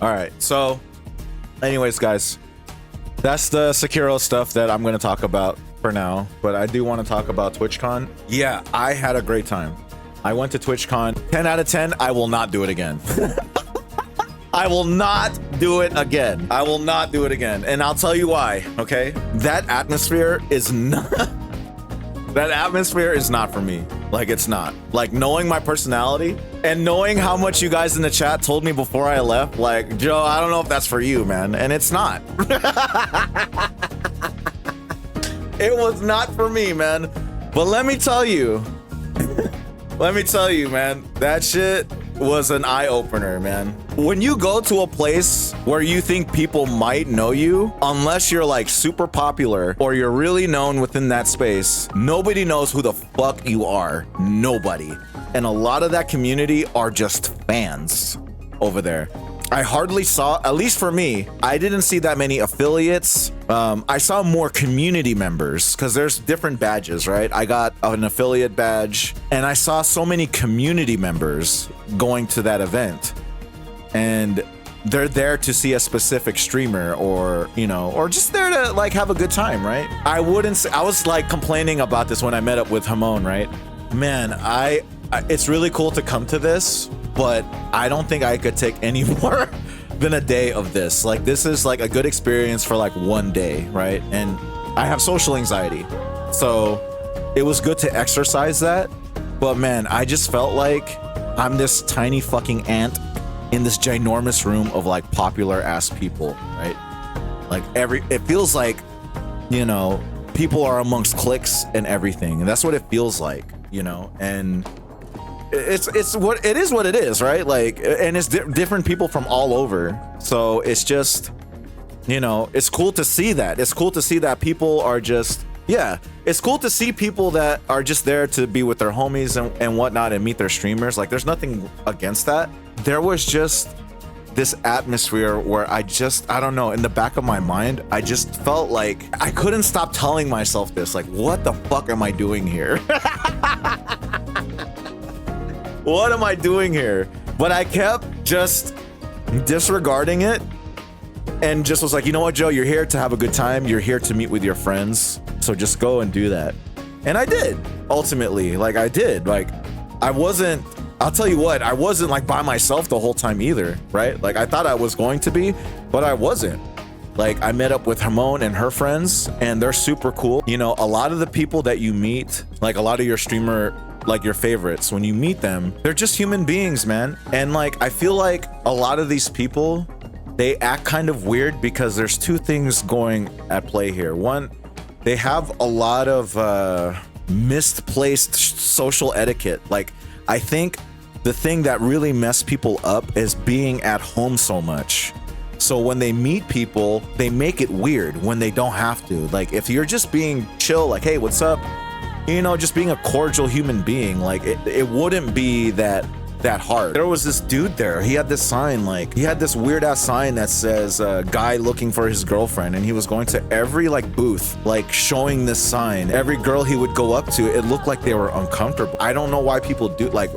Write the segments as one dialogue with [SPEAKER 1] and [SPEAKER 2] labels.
[SPEAKER 1] All right. So, anyways, guys, that's the Sekiro stuff that I'm going to talk about for now. But I do want to talk about TwitchCon. Yeah, I had a great time. I went to TwitchCon. 10 out of 10. I will not do it again. I will not do it again. I will not do it again. And I'll tell you why, okay? That atmosphere is not... that atmosphere is not for me. Like, it's not. Like, knowing my personality and knowing how much you guys in the chat told me before I left, like, Joe, I don't know if that's for you, man. And it's not. It was not for me, man. But let me tell you, man, that shit was an eye-opener, man. When you go to a place where you think people might know you, unless you're like super popular or you're really known within that space, nobody knows who the fuck you are. Nobody. And a lot of that community are just fans over there. I hardly saw, at least for me, I didn't see that many affiliates. I saw more community members because there's different badges, right? I got an affiliate badge and I saw so many community members going to that event, and they're there to see a specific streamer or, you know, or just there to like have a good time, right? I wouldn't say, I was like complaining about this when I met up with Hamon, right? Man, it's really cool to come to this, but I don't think I could take any more than a day of this. Like, this is like a good experience for like one day, right? And I have social anxiety, so it was good to exercise that. But man, I just felt like I'm this tiny fucking ant in this ginormous room of like popular ass people, right? Like it feels like, you know, people are amongst cliques and everything, and that's what it feels like, you know. And it's what it is, right? Like, and it's different people from all over, so it's just, you know, it's cool to see that. It's cool to see that people are just, yeah, it's cool to see people that are just there to be with their homies and whatnot and meet their streamers. Like, there's nothing against that. There was just this atmosphere where I don't know, in the back of my mind, I just felt like I couldn't stop telling myself this, like, what the fuck am I doing here? What am I doing here? But I kept just disregarding it and just was like, you know what, Joe, you're here to have a good time. You're here to meet with your friends. So just go and do that. And I did, ultimately. Like, I did. Like, I'll tell you what, I wasn't like by myself the whole time either, right? Like, I thought I was going to be, but I wasn't. Like, I met up with Hamon and her friends, and they're super cool. You know, a lot of the people that you meet, like a lot of your streamer, like your favorites, when you meet them, they're just human beings, man. And like, I feel like a lot of these people, they act kind of weird because there's two things going at play here. One, they have a lot of misplaced social etiquette. Like, I think the thing that really messed people up is being at home so much. So when they meet people, they make it weird when they don't have to. Like, if you're just being chill, like, hey, what's up? You know, just being a cordial human being, like, it wouldn't be that hard. There was this dude there. He had this sign, like, he had this weird ass sign that says guy looking for his girlfriend, and he was going to every like booth, like showing this sign. Every girl he would go up to, it looked like they were uncomfortable. I don't know why people do, like,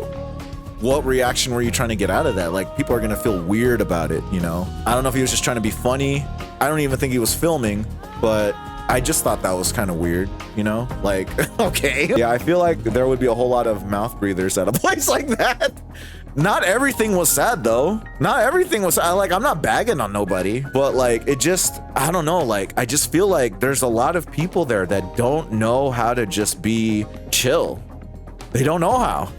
[SPEAKER 1] what reaction were you trying to get out of that? Like, people are gonna feel weird about it, you know? I don't know if he was just trying to be funny. I don't even think he was filming, but I just thought that was kind of weird, you know? Like, okay. Yeah, I feel like there would be a whole lot of mouth breathers at a place like that. Not everything was sad, though. Not everything was sad. Like, I'm not bagging on nobody, but like, it just, I don't know. Like, I just feel like there's a lot of people there that don't know how to just be chill. They don't know how.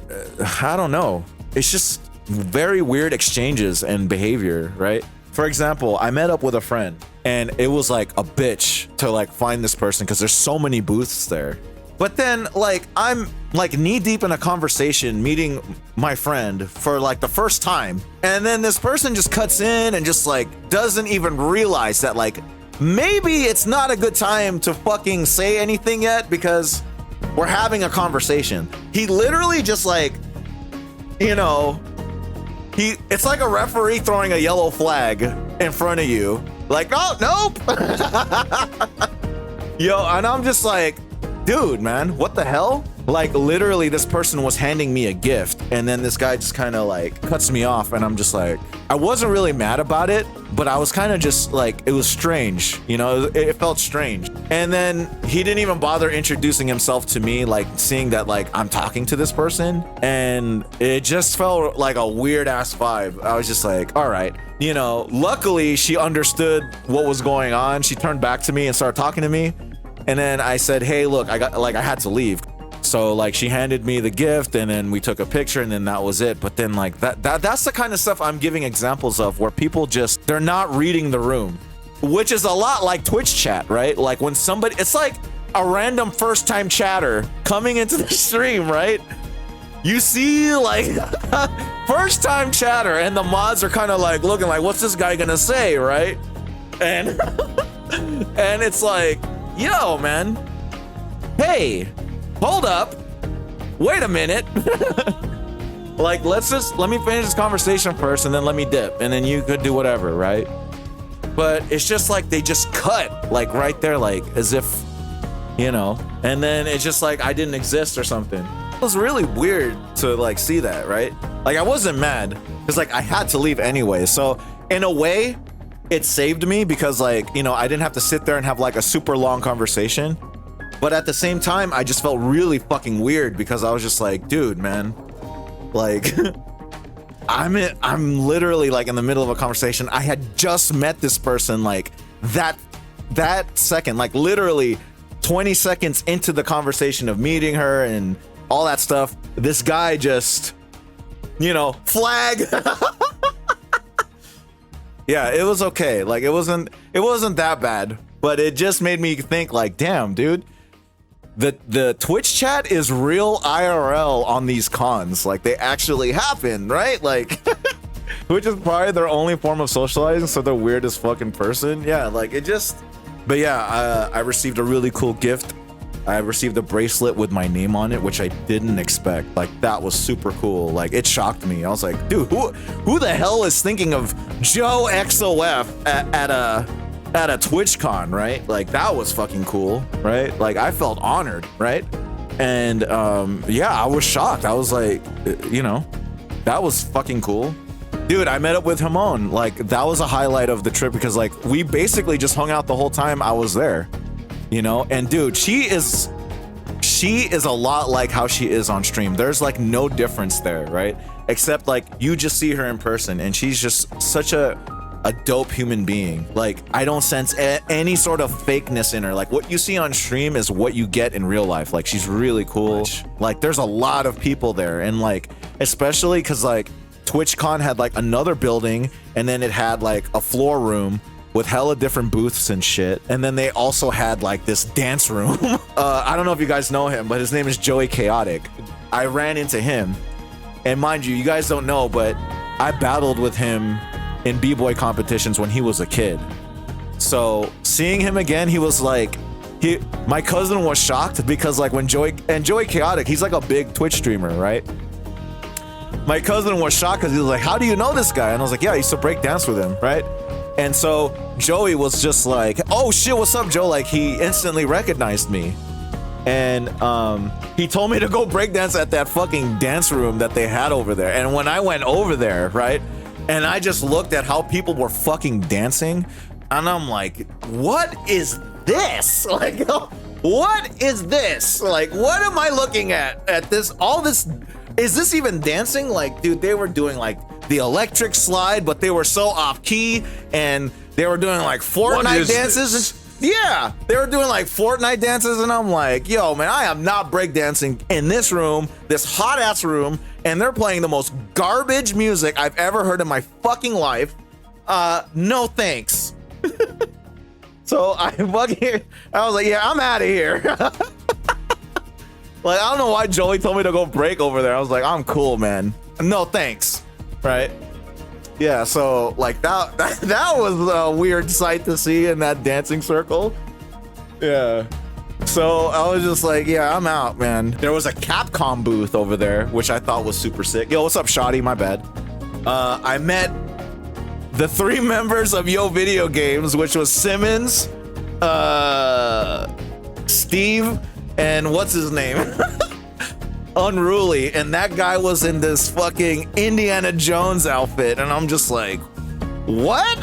[SPEAKER 1] I don't know. It's just very weird exchanges and behavior, right? For example, I met up with a friend, and it was like a bitch to like find this person because there's so many booths there. But then, like, I'm like knee deep in a conversation meeting my friend for like the first time, and then this person just cuts in and just like doesn't even realize that like maybe it's not a good time to fucking say anything yet because we're having a conversation. He literally just like, you know, it's like a referee throwing a yellow flag in front of you. Like, oh, nope. Yo, and I'm just like, dude, man, what the hell? Like, literally, this person was handing me a gift. And then this guy just kind of like cuts me off, and I'm just like, I wasn't really mad about it, but I was kind of just like, it was strange, you know, it felt strange. And then he didn't even bother introducing himself to me, like seeing that like I'm talking to this person, and it just felt like a weird ass vibe. I was just like, all right, you know, luckily she understood what was going on. She turned back to me and started talking to me. And then I said, hey, look, I had to leave. So like she handed me the gift, and then we took a picture, and then that was it. But then like that's the kind of stuff I'm giving examples of, where people just, they're not reading the room, which is a lot like Twitch chat, right? Like when somebody, it's like a random first time chatter coming into the stream, right? You see like first time chatter, and the mods are kind of like looking like, what's this guy gonna say, right? And and it's like, yo man, hey, hold up, wait a minute. Like, let me finish this conversation first, and then let me dip, and then you could do whatever, right? But it's just like they just cut like right there, like as if, you know, and then it's just like I didn't exist or something. It was really weird to like see that, right? Like I wasn't mad because like I had to leave anyway. So in a way, it saved me because like, you know, I didn't have to sit there and have like a super long conversation. But at the same time, I just felt really fucking weird because I was just like, dude, man, like I'm literally like in the middle of a conversation. I had just met this person like that second, like literally 20 seconds into the conversation of meeting her and all that stuff. This guy just, you know, flag. Yeah, it was okay. Like it wasn't that bad, but it just made me think like, damn, dude. The Twitch chat is real IRL on these cons. Like they actually happen, right? Like Twitch is probably their only form of socializing, so they're weirdest fucking person. Yeah, like it just, but yeah, I received a really cool gift. I received a bracelet with my name on it, which I didn't expect. Like that was super cool. Like it shocked me. I was like, dude, who the hell is thinking of Joe XOF at a TwitchCon, right? Like that was fucking cool, right? Like I felt honored, right? And yeah, I was shocked. I was like, you know, that was fucking cool. Dude, I met up with Hamon. Like that was a highlight of the trip because like we basically just hung out the whole time I was there, you know? And dude, she is a lot like how she is on stream. There's like no difference there, right? Except like you just see her in person and she's just such a dope human being. Like I don't sense any sort of fakeness in her. Like what you see on stream is what you get in real life. Like she's really cool. Like there's a lot of people there, and like especially because like TwitchCon had like another building, and then it had like a floor room with hella different booths and shit, and then they also had like this dance room. I don't know if you guys know him, but his name is Joey Chaotic. I ran into him, and mind you guys don't know, but I battled with him in b-boy competitions when he was a kid. So seeing him again, he was like, my cousin was shocked because like when Joey Chaotic, he's like a big Twitch streamer, right? My cousin was shocked because he was like, how do you know this guy? And I was like, yeah, I used to break dance with him, right? And so Joey was just like, oh shit, what's up, Joe? Like he instantly recognized me. And he told me to go break dance at that fucking dance room that they had over there. And when I went over there, right? And I just looked at how people were fucking dancing, and I'm like, what is this? Like, what is this? Like, what am I looking at this? All this, is this even dancing? Like, dude, they were doing like the electric slide, but they were so off key, and they were doing like Fortnite dances. Yeah, they were doing like Fortnite dances, and I'm like, yo, man, I am not breakdancing in this room, this hot ass room, and they're playing the most garbage music I've ever heard in my fucking life. No thanks. So I was like, yeah, I'm out of here. Like, I don't know why Joey told me to go break over there. I was like, I'm cool, man. No thanks, right? Yeah, so like that was a weird sight to see in that dancing circle. Yeah. So I was just like, yeah, I'm out, man. There was a Capcom booth over there, which I thought was super sick. Yo, what's up, Shoddy? My bad. I met the 3 members of Yo Video Games, which was Simmons, Steve, and what's his name? unruly, and that guy was in this fucking Indiana Jones outfit, and I'm just like, what?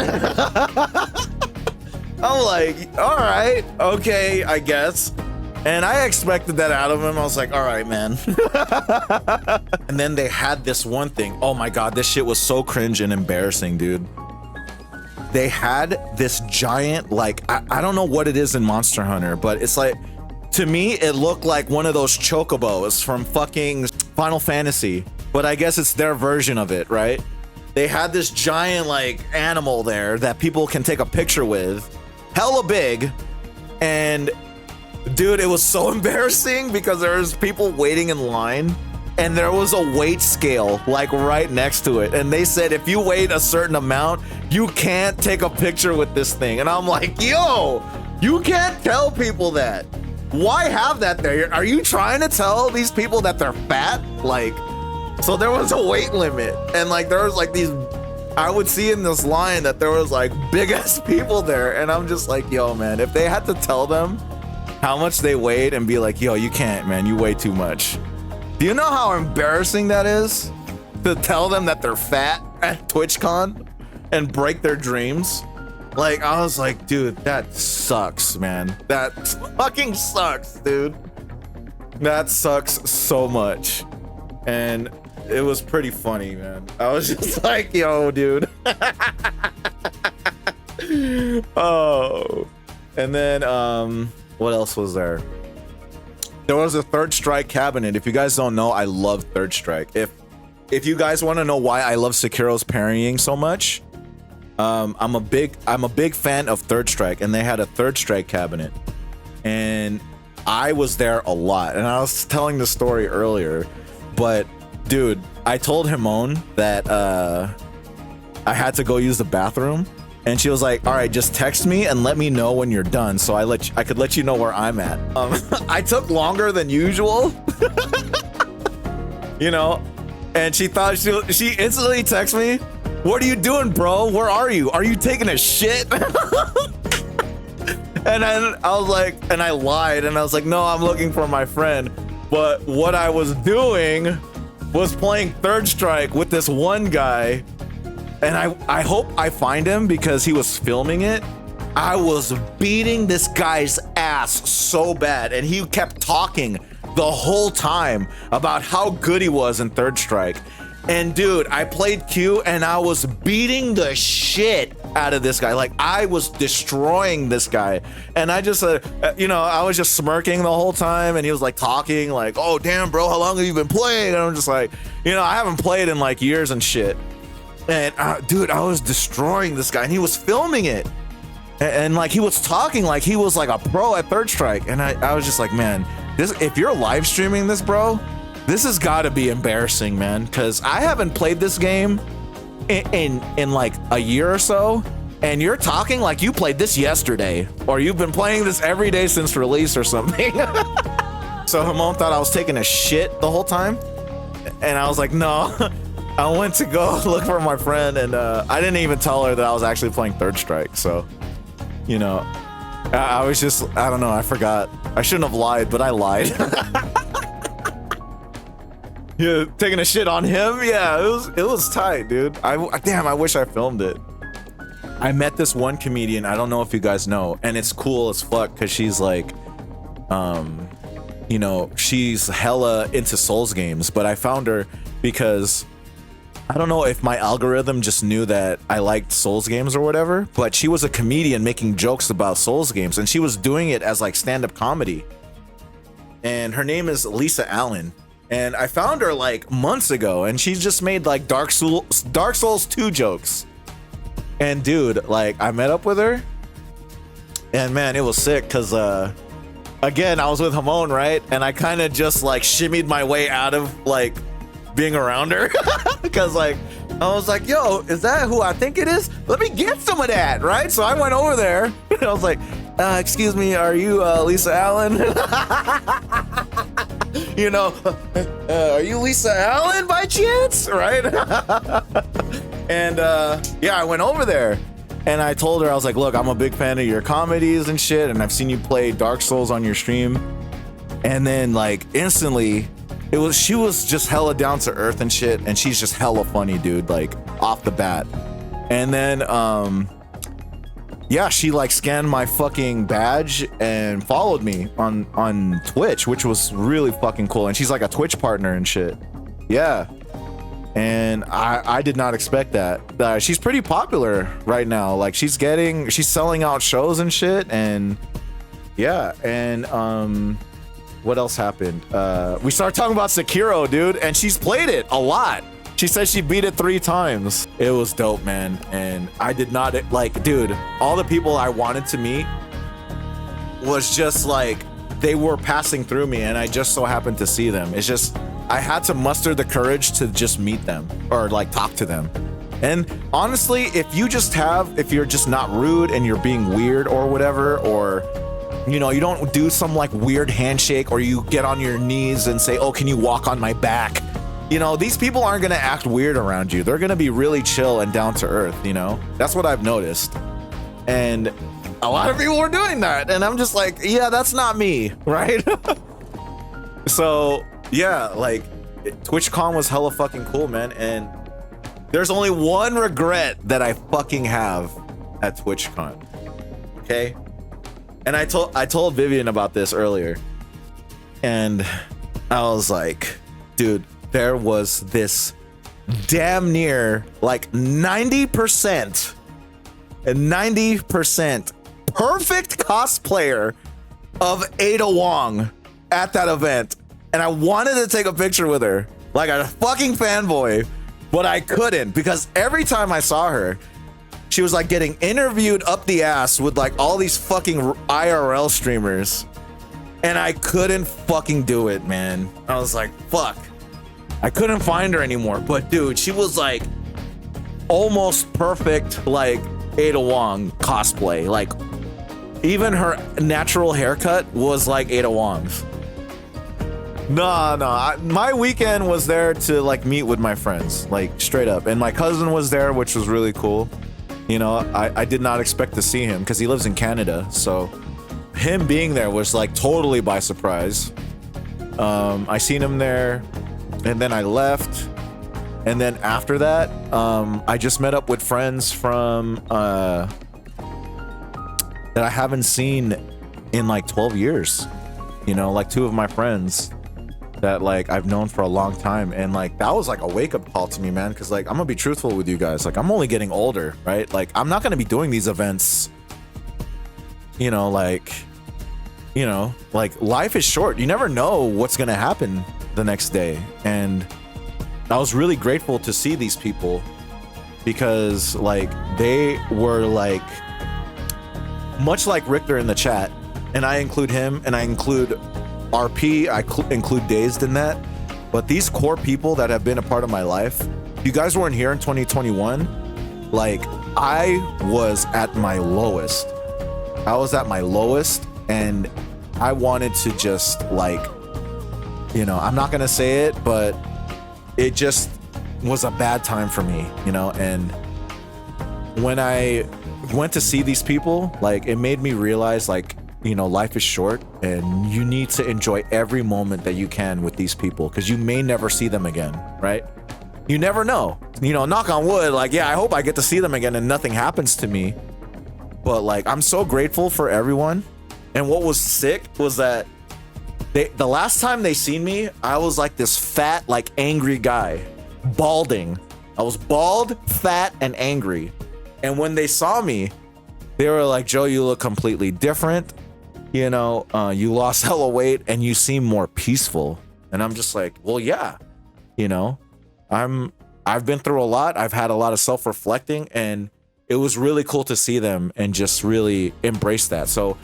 [SPEAKER 1] I'm like, all right, okay, I guess. And I expected that out of him. I was like, all right, man. And then they had this one thing. Oh my God, this shit was so cringe and embarrassing, dude. They had this giant, like, I don't know what it is in Monster Hunter, but it's like, to me, it looked like one of those chocobos from fucking Final Fantasy. But I guess it's their version of it, right? They had this giant, like, animal there that people can take a picture with. Hella big. And dude, it was so embarrassing because there was people waiting in line and there was a weight scale like right next to it. And they said, if you weigh a certain amount, you can't take a picture with this thing. And I'm like, yo, you can't tell people that. Why have that there? Are you trying to tell these people that they're fat? Like, so there was a weight limit. And like, there was like these, I would see in this line that there was like big ass people there. And I'm just like, yo, man, if they had to tell them how much they weighed and be like, yo, you can't, man, you weigh too much. Do you know how embarrassing that is to tell them that they're fat at TwitchCon and break their dreams? Like, I was like, dude, that sucks, man. That fucking sucks, dude. That sucks so much. And it was pretty funny, man. I was just like, yo, dude. Oh. And then, what else was there? There was a Third Strike cabinet. If you guys don't know, I love Third Strike. If you guys want to know why I love Sekiro's parrying so much, I'm a big fan of Third Strike, and they had a Third Strike cabinet, and I was there a lot. And I was telling the story earlier, but dude, I told Himon that I had to go use the bathroom. And she was like, all right, just text me and let me know when you're done so I could let you know where I'm at. I took longer than usual, you know, and she thought she instantly texted me, what are you doing, bro? Where are you? Are you taking a shit? And then I was like, and I lied and I was like, no, I'm looking for my friend. But what I was doing was playing Third Strike with this one guy. And I hope I find him because he was filming it. I was beating this guy's ass so bad, and he kept talking the whole time about how good he was in Third Strike. And dude, I played Q and I was beating the shit out of this guy. Like, I was destroying this guy. And I just, you know, I was just smirking the whole time, and he was like talking like, oh damn, bro, how long have you been playing? And I'm just like, you know, I haven't played in like years and shit. And dude, I was destroying this guy, and he was filming it, and like he was talking like he was like a pro at Third Strike. And I was just like, man, this, if you're live streaming this, bro, this has got to be embarrassing, man, because I haven't played this game in like a year or so, and you're talking like you played this yesterday, or you've been playing this every day since release or something. So Himon thought I was taking a shit the whole time, and I was like, no. I went to go look for my friend, and I didn't even tell her that I was actually playing Third Strike. So, you know, I was just, I don't know, I forgot. I shouldn't have lied, but I lied. Yeah, taking a shit on him? Yeah, it was tight, dude. Damn, I wish I filmed it. I met this one comedian, I don't know if you guys know, and it's cool as fuck because she's like, you know, she's hella into Souls games, but I found her because I don't know if my algorithm just knew that I liked Souls games or whatever, but she was a comedian making jokes about Souls games, and she was doing it as like stand-up comedy. And her name is Lisa Allen. And I found her like months ago, and she just made like Dark Souls 2 jokes. And dude, like I met up with her, and man, it was sick because again, I was with Himon, right? And I kind of just like shimmied my way out of like being around her because like I was like, yo, is that who I think it is? Let me get some of that, right? So I went over there and I was like, excuse me, are you Lisa Allen? You know, are you Lisa Allen by chance, right? And yeah, I went over there and I told her, I was like, look, I'm a big fan of your comedies and shit, and I've seen you play Dark Souls on your stream. And then like instantly she was just hella down to earth and shit, and she's just hella funny, dude, like off the bat. And then yeah, she like scanned my fucking badge and followed me on Twitch, which was really fucking cool. And she's like a Twitch partner and shit. Yeah. And I did not expect that. She's pretty popular right now. Like she's selling out shows and shit. And yeah. And what else happened? We started talking about Sekiro, dude, and she's played it a lot. She said she beat it 3 times. It was dope, man. And I did not, like, dude, all the people I wanted to meet was just like, they were passing through me and I just so happened to see them. It's just, I had to muster the courage to just meet them or like talk to them. And honestly, if you're just not rude and you're being weird or whatever, or, you know, you don't do some like weird handshake or you get on your knees and say, oh, can you walk on my back? You know, these people aren't gonna act weird around you. They're gonna be really chill and down to earth, you know? That's what I've noticed. And a lot of people are doing that. And I'm just like, yeah, that's not me, right? So, yeah, like, TwitchCon was hella fucking cool, man. And there's only one regret that I fucking have at TwitchCon, okay? And I told Vivian about this earlier. And I was like, dude, there was this damn near like 90% perfect cosplayer of Ada Wong at that event. And I wanted to take a picture with her like a fucking fanboy, but I couldn't because every time I saw her, she was like getting interviewed up the ass with like all these fucking IRL streamers. And I couldn't fucking do it, man. I was like, fuck. I couldn't find her anymore, but dude, she was like almost perfect, like Ada Wong cosplay. Like even her natural haircut was like Ada Wong's. No, my weekend was there to like meet with my friends, like straight up. And my cousin was there, which was really cool. You know, I did not expect to see him because he lives in Canada. So him being there was like totally by surprise. I seen him there. And then I left, and then after that, I just met up with friends from that I haven't seen in like 12 years. You know, like 2 of my friends that like I've known for a long time, and like that was like a wake-up call to me, man. Because like I'm gonna be truthful with you guys, like I'm only getting older, right? Like I'm not gonna be doing these events. You know, like life is short. You never know what's gonna happen the next day. And I was really grateful to see these people because like they were like much like Richter in the chat, and I include him and I include RP, I include Dazed in that. But these core people that have been a part of my life, you guys weren't here in 2021. Like I was at my lowest. And I wanted to just like, you know, I'm not gonna say it, but it just was a bad time for me, you know. And when I went to see these people, like it made me realize, like, you know, life is short and you need to enjoy every moment that you can with these people because you may never see them again, right? You never know, you know, knock on wood. Like, yeah, I hope I get to see them again and nothing happens to me. But like, I'm so grateful for everyone. And what was sick was that the last time they seen me, I was like this fat, like angry guy, balding. I was bald, fat, and angry. And when they saw me, they were like, Joe, you look completely different. You know, you lost hella weight and you seem more peaceful. And I'm just like, well, yeah, you know, I've been through a lot. I've had a lot of self-reflecting, and it was really cool to see them and just really embrace that. So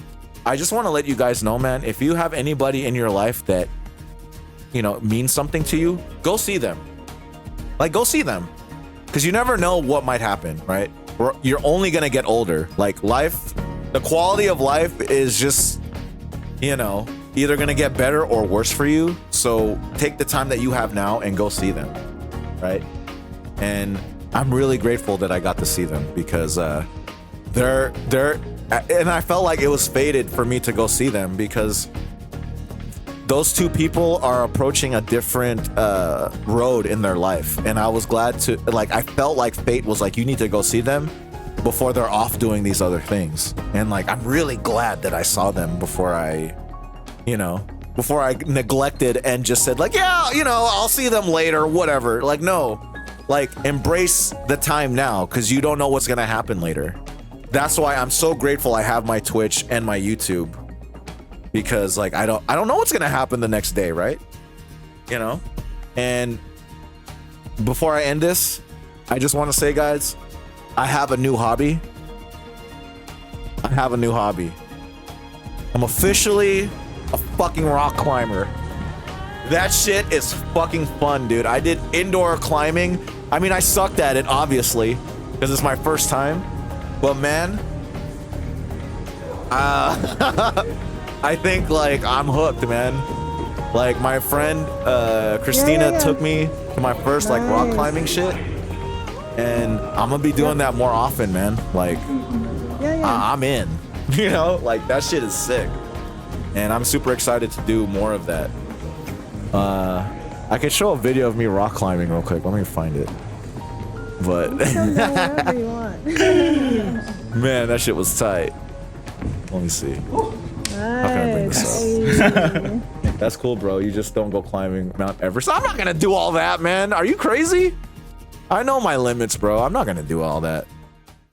[SPEAKER 1] I just want to let you guys know, man, if you have anybody in your life that, you know, means something to you, go see them. Like, go see them. Because you never know what might happen, right? You're only going to get older. Like, life, the quality of life is just, you know, either going to get better or worse for you. So take the time that you have now and go see them, right? And I'm really grateful that I got to see them because they're and I felt like it was fated for me to go see them because those two people are approaching a different road in their life, and I was glad to, like, I felt like fate was like, you need to go see them before they're off doing these other things. And like, I'm really glad that I saw them before I, you know, before I neglected and just said like, yeah, you know, I'll see them later, whatever. Like, no, like, embrace the time now, because you don't know what's gonna happen later. That's why I'm so grateful I have my Twitch and my YouTube, because like, I don't know what's gonna happen the next day, right? You know? And before I end this, I just want to say, guys, I have a new hobby. I have a new hobby. I'm officially a fucking rock climber. That shit is fucking fun, dude. I did indoor climbing. I mean, I sucked at it, obviously, because it's my first time. But man, I think like I'm hooked, man. Like my friend Christina took me to my first like rock climbing shit, and I'm gonna be doing that more often, man. Like I'm in. You know, like that shit is sick, and I'm super excited to do more of that. I can show a video of me rock climbing real quick. Let me find it. But
[SPEAKER 2] wherever you want.
[SPEAKER 1] Man, that shit was tight. Let me see. How can I bring this up? That's cool, bro. You just don't go climbing Mount Everest. I'm not gonna do all that, man. Are you crazy? I know my limits, bro. I'm not gonna do all that.